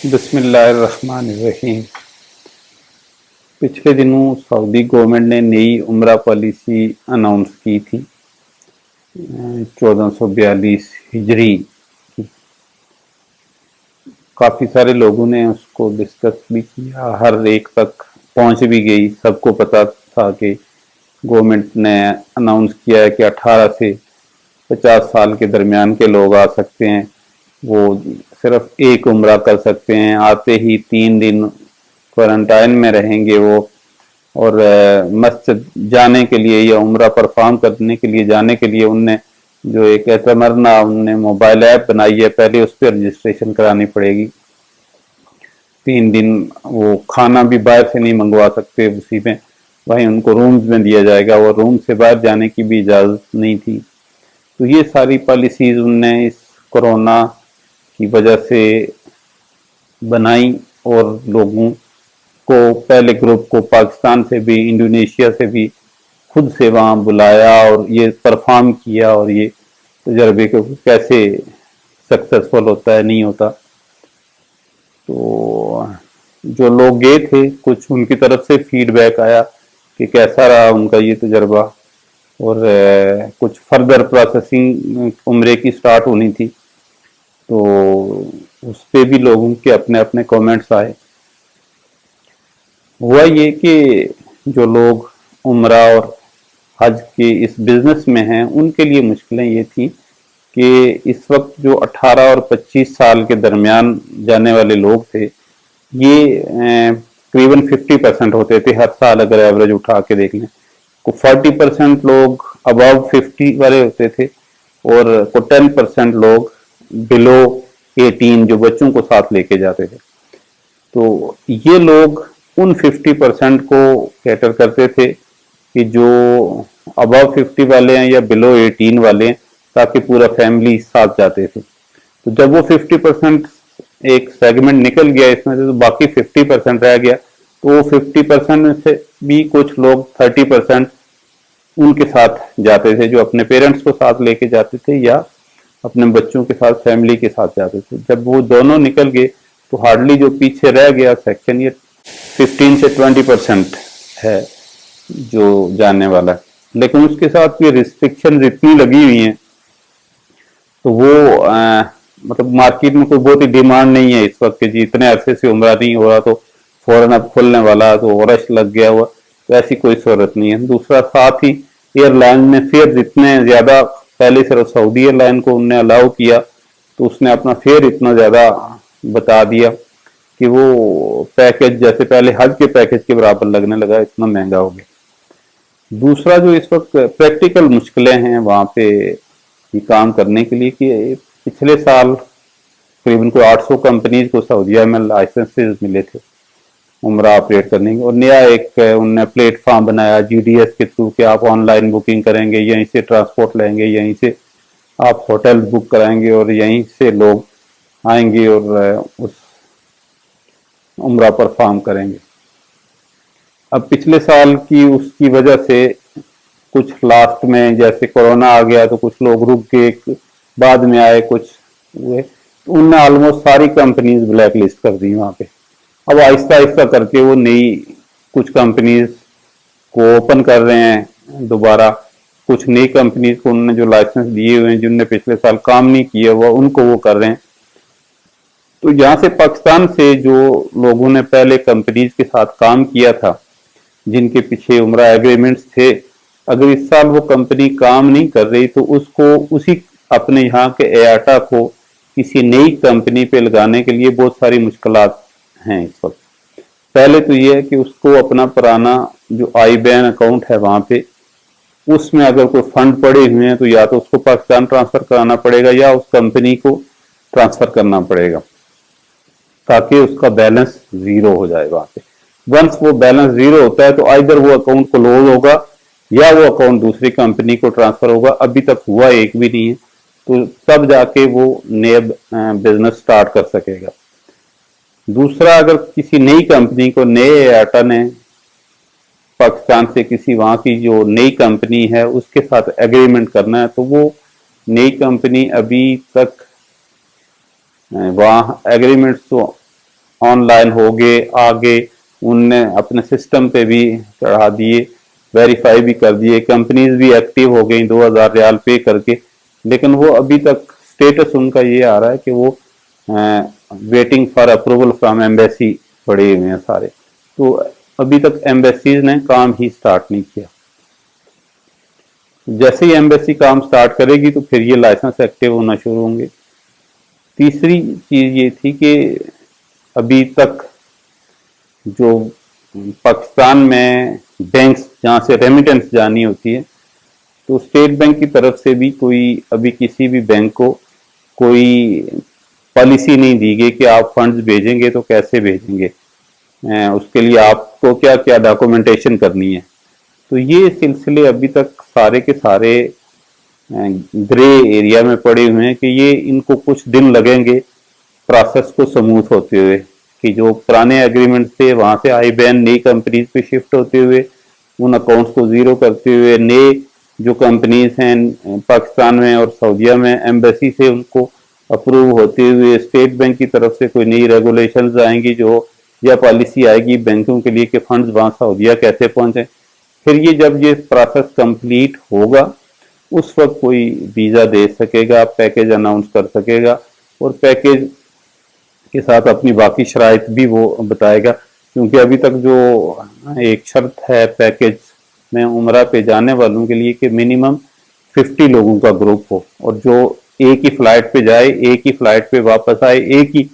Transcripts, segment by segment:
बिस्मिल्लाहिर्रहमानिर्रहीम। पिछले दिनों सऊदी गवर्नमेंट ने नई उम्रा पॉलिसी अनाउंस की थी 1442 हिजरी की। काफ़ी सारे लोगों ने उसको डिस्कस भी किया, हर एक तक पहुंच भी गई। सबको पता था कि गवर्नमेंट ने अनाउंस किया है कि 18 से 50 साल के दरमियान के लोग आ सकते हैं। वो सिर्फ एक उम्रा कर सकते हैं। आते ही 3 दिन क्वारंटाइन में रहेंगे वो, और मस्जिद जाने के लिए या उम्रा परफॉर्म करने के लिए जाने के लिए उनने जो एक एतमरना उनने मोबाइल ऐप बनाई है, पहले उस पर रजिस्ट्रेशन करानी पड़ेगी। 3 दिन वो खाना भी बाहर से नहीं मंगवा सकते उसी में, वहीं उनको रूम्स में दिया जाएगा और रूम से बाहर जाने की भी इजाज़त नहीं थी। तो ये सारी पॉलिसीज़ उनने इस कोरोना की वजह से बनाई, और लोगों को पहले ग्रुप को पाकिस्तान से भी इंडोनेशिया से भी खुद से वहाँ बुलाया और ये परफॉर्म किया, और ये तजर्बे को कैसे सक्सेसफुल होता है नहीं होता। तो जो लोग गए थे कुछ उनकी तरफ से फीडबैक आया कि कैसा रहा उनका ये तजर्बा, और कुछ फर्दर प्रोसेसिंग उम्रे की स्टार्ट होनी थी, तो उस पर भी लोगों के अपने अपने कमेंट्स आए। हुआ ये कि जो लोग उम्रा और हज के इस बिजनेस में हैं उनके लिए मुश्किलें ये थी कि इस वक्त जो 18 और 25 साल के दरमियान जाने वाले लोग थे, ये तकरीबन 50% होते थे हर साल, अगर एवरेज उठा के देख लें तो 40% लोग अबव 50 वाले होते थे, और 10% लोग बिलो 18 जो बच्चों को साथ लेके जाते थे। तो ये लोग उन 50% को कैटर करते थे कि जो अबव 50 वाले हैं या बिलो 18 वाले हैं, ताकि पूरा फैमिली साथ जाते थे। तो जब वो 50% एक सेगमेंट निकल गया इसमें से, तो बाकी 50% रह गया। तो वो 50% में से भी कुछ लोग 30% उनके साथ जाते थे, जो अपने पेरेंट्स को साथ लेके जाते थे या अपने बच्चों के साथ फैमिली के साथ जाते थे। जब वो दोनों निकल गए तो हार्डली जो पीछे रह गया सेक्शन, ये 15 से 20% है जो जानने वाला है। लेकिन उसके साथ ये रिस्ट्रिक्शन इतनी लगी हुई हैं, तो वो मतलब मार्केट में कोई बहुत ही डिमांड नहीं है इस वक्त कि जी इतने अरसे से उम्रा नहीं हो रहा तो फौरन अब खुलने वाला, तो रश लग गया हुआ, तो ऐसी कोई जरूरत नहीं है। दूसरा, साथ ही एयरलाइन ने फेयर इतने ज्यादा, पहले सिर्फ सऊदी एयरलाइन को उन्होंने अलाउ किया, तो उसने अपना फेयर इतना ज्यादा बता दिया कि वो पैकेज जैसे पहले हज के पैकेज के बराबर लगने लगा, इतना महंगा हो गया। दूसरा, जो इस वक्त प्रैक्टिकल मुश्किलें हैं वहाँ पे ये काम करने के लिए, कि पिछले साल करीबन कोई 800 कंपनीज को सऊदीया में लाइसेंसेज मिले थे उम्रा ऑपरेट करने के, और नया एक उनने प्लेटफॉर्म बनाया जीडीएस के थ्रू कि आप ऑनलाइन बुकिंग करेंगे, यहीं से ट्रांसपोर्ट लेंगे, यहीं से आप होटल बुक कराएंगे और यहीं से लोग आएंगे और उस उम्रा परफॉर्म करेंगे। अब पिछले साल की उसकी वजह से कुछ लास्ट में जैसे कोरोना आ गया तो कुछ लोग रुक गए, बाद में आए कुछ हुए, तो उनने ऑलमोस्ट सारी कंपनीज ब्लैक लिस्ट कर दी वहां पे। अब आहिस्ता आहिस्ता करके वो नई कुछ कंपनीज को ओपन कर रहे हैं दोबारा। कुछ नई कंपनीज को उन्होंने जो लाइसेंस दिए हुए हैं, जिनने पिछले साल काम नहीं किया हुआ, उनको वो कर रहे हैं। तो यहाँ से पाकिस्तान से जो लोगों ने पहले कंपनीज के साथ काम किया था, जिनके पीछे उम्रा एग्रीमेंट्स थे, अगर इस साल वो कंपनी काम नहीं कर रही तो उसको उसी अपने यहाँ के एआटा को किसी नई कंपनी पे लगाने के लिए बहुत सारी मुश्किलात हैं इस वक्त। पहले तो ये है कि उसको अपना पुराना जो आई बैन अकाउंट है वहां पे, उसमें अगर कोई फंड पड़े हुए हैं तो या तो उसको पाकिस्तान ट्रांसफर कराना पड़ेगा या उस कंपनी को ट्रांसफर करना पड़ेगा, ताकि उसका बैलेंस जीरो हो जाए वहां पे। वंस वो बैलेंस जीरो होता है तो आइदर वो अकाउंट क्लोज होगा या वो अकाउंट दूसरी कंपनी को ट्रांसफर होगा। अभी तक हुआ एक भी नहीं है, तो तब जाके वो नया बिजनेस स्टार्ट कर सकेगा। दूसरा, अगर किसी नई कंपनी को नए आटा ने पाकिस्तान से किसी वहां की जो नई कंपनी है उसके साथ एग्रीमेंट करना है, तो वो नई कंपनी अभी तक वहाँ एग्रीमेंट्स तो ऑनलाइन हो गए, आगे उनने अपने सिस्टम पे भी चढ़ा दिए, वेरीफाई भी कर दिए, कंपनीज भी एक्टिव हो गई 2000 रियाल पे करके। लेकिन वो अभी तक स्टेटस उनका ये आ रहा है कि वो waiting for approval from embassy पड़े हुए हैं सारे। तो अभी तक एम्बेसीज ने काम ही स्टार्ट नहीं किया। जैसे ही एम्बेसी काम स्टार्ट करेगी तो फिर ये लाइसेंस एक्टिव होना शुरू होंगे। तीसरी चीज ये थी कि अभी तक जो पाकिस्तान में बैंक्स जहाँ से रेमिटेंस जानी होती है, तो स्टेट बैंक की तरफ से भी कोई अभी किसी भी बैंक को कोई पॉलिसी नहीं दी गई कि आप फंड्स भेजेंगे तो कैसे भेजेंगे, उसके लिए आपको क्या क्या डॉक्यूमेंटेशन करनी है। तो ये सिलसिले अभी तक सारे के सारे ग्रे एरिया में पड़े हुए हैं कि ये इनको कुछ दिन लगेंगे प्रोसेस को स्मूथ होते हुए, कि जो पुराने एग्रीमेंट थे वहां से आई बैन नई कंपनीज पे शिफ्ट होते हुए, उन अकाउंट्स को जीरो करते हुए, नए जो कंपनीज हैं पाकिस्तान में और सऊदीया में एम्बेसी से उनको अप्रूव होते हुए, स्टेट बैंक की तरफ से कोई नई रेगुलेशंस आएंगी जो या पॉलिसी आएगी बैंकों के लिए कि फंड्स वहां सऊदीया कैसे पहुंचे। फिर ये जब ये प्रोसेस कंप्लीट होगा उस वक्त कोई वीजा दे सकेगा, पैकेज अनाउंस कर सकेगा, और पैकेज के साथ अपनी बाकी शराइत भी वो बताएगा। क्योंकि अभी तक जो एक शर्त है पैकेज में उम्रा पे जाने वालों के लिए कि मिनिमम 50 लोगों का ग्रुप हो, और जो एक ही फ्लाइट पे जाए, एक ही फ्लाइट पे वापस आए, एक ही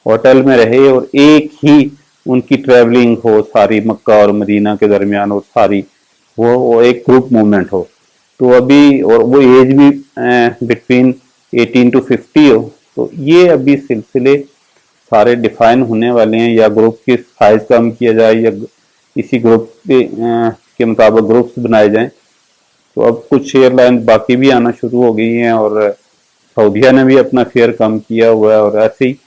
होटल में रहे, और एक ही उनकी ट्रेवलिंग हो सारी मक्का और मदीना के दरमियान, और सारी वो एक ग्रुप मूवमेंट हो। तो अभी और वो एज भी बिटवीन 18 टू 50 हो। तो ये अभी सिलसिले सारे डिफाइन होने वाले हैं, या ग्रुप की साइज कम किया जाए या इसी ग्रुप के मुताबिक ग्रुप्स बनाए जाएं। तो अब कुछ एयरलाइन बाकी भी आना शुरू हो गई हैं, और सऊदीया ने भी अपना फेयर कम किया हुआ है, और ऐसे ही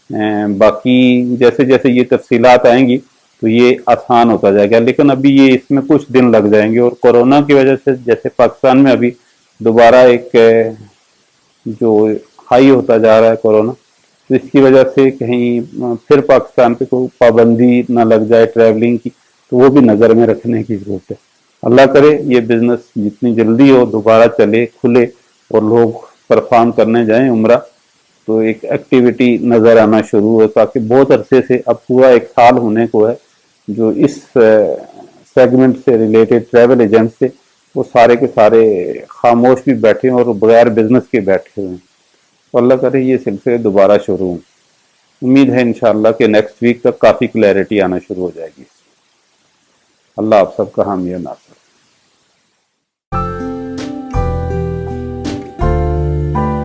बाकी जैसे जैसे ये तफसीलात आएंगी तो ये आसान होता जाएगा। लेकिन अभी ये इसमें कुछ दिन लग जाएंगे, और कोरोना की वजह से जैसे पाकिस्तान में अभी दोबारा एक जो हाई होता जा रहा है कोरोना, तो इसकी वजह से कहीं फिर पाकिस्तान पे कोई पाबंदी ना लग जाए ट्रैवलिंग की, तो वो भी नज़र में रखने की जरूरत है। अल्लाह करे ये बिजनेस जितनी जल्दी हो दोबारा चले, खुले, और लोग परफॉर्म करने जाएं उम्रा, तो एक एक्टिविटी नज़र आना शुरू हो, ताकि बहुत अरसे से, अब पूरा एक साल होने को है जो इस सेगमेंट से रिलेटेड ट्रैवल एजेंट से वो सारे के सारे खामोश भी बैठे हैं और बगैर बिजनेस के बैठे हुए हैं। तो अल्लाह करे ये सिलसिले दोबारा शुरू हों। उम्मीद है इंशाअल्लाह कि नेक्स्ट वीक तक काफ़ी क्लैरिटी आना शुरू हो जाएगी। अल्लाह आप सबका हामी नासर।